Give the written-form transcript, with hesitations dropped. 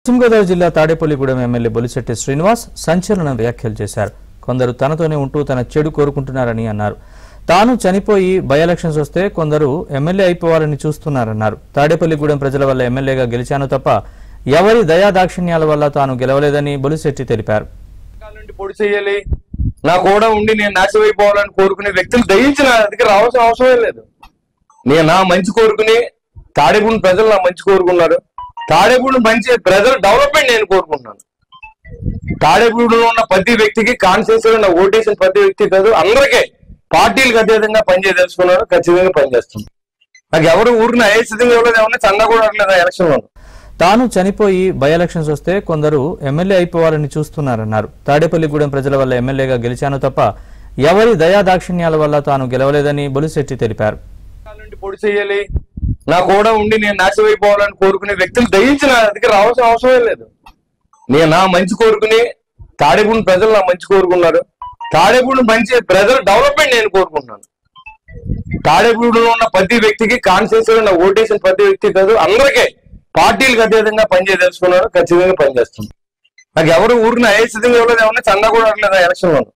పశ్చిమ గోదావరి జిల్లా తాడేపల్లిగూడెం ఎమ్మెల్యే బొలిశెట్టి శ్రీనివాస్ సంచలన వ్యాఖ్యలు చేశారు. కొందరు తనతోనే ఉంటూ తన చెడు కోరుకుంటున్నారని అన్నారు. తాను చనిపోయి బై ఎలక్షన్స్ వస్తే కొందరు ఎమ్మెల్యే అయిపోవాలని చూస్తున్నారన్నారు. తాడేపల్లిగూడెం ప్రజల వల్ల ఎమ్మెల్యేగా గెలిచాను తప్ప ఎవరి దయా దాక్షిణ్యాల వల్ల తాను గెలవలేదని బొలిశెట్టి తెలిపారు. నా కూడా ఉండి నేను నాశనమైపోవాలని కోరుకునే వ్యక్తులు దయించిన దగ్గర రావాల్సిన అవసరం లేదు. నేను నా మంచి కోరుకుని తాడేపూడి ప్రజలు నా మంచి కోరుకున్నారు. తాడేపూడి మంచి ప్రజల డెవలప్మెంట్ నేను కోరుకుంటున్నాను. తాడేపూడిలో ఉన్న ప్రతి వ్యక్తికి కాన్స్టిట్యూన్సీలో ఉన్న ఓటేసిన ప్రతి వ్యక్తి కాదు, అందరికీ పార్టీలకు అతీతంగా పనిచేయదలుచుకున్నారు. ఖచ్చితంగా పనిచేస్తుంది. నాకు ఎవరు ఊరిని అయస్థితంగా ఇవ్వలేదు, ఎవరిని చందా కూడా అవ్వలేదు ఎలక్షన్ లో. తాను చనిపోయి బై ఎలక్షన్స్ వస్తే కొందరు ఎమ్మెల్యే అయిపోవాలని చూస్తున్నారన్నారు. తాడేపల్లిగూడెం ప్రజల వల్ల ఎమ్మెల్యేగా గెలిచాను తప్ప ఎవరి దయా దాక్షిణ్యాల వల్ల తాను గెలవలేదని బొలిశెట్టి తెలిపారు. పొడి చేయాలి, నా కూడా ఉండి నేను నాశనమైపోవాలని కోరుకునే వ్యక్తులు దయించిన దగ్గర రావాల్సిన అవసరం లేదు. నేను నా మంచి కోరుకుని తాడేపూడి ప్రజలు నా మంచి కోరుకున్నారు. తాడేపూడి మంచి ప్రజల డెవలప్మెంట్ నేను కోరుకుంటున్నాను. తాడేపూడిలో ఉన్న ప్రతి వ్యక్తికి కాన్స్టిట్యూన్సీలో ఉన్న ఓటేసిన ప్రతి వ్యక్తి కాదు, అందరికీ పార్టీలకు అతీతంగా పనిచేయదలుచుకున్నారు. ఖచ్చితంగా పనిచేస్తుంది. నాకు ఎవరు ఊరిని అయస్థితంగా ఇవ్వలేదు, ఎవరిని చందా కూడా అవ్వలేదు ఎలక్షన్ లో.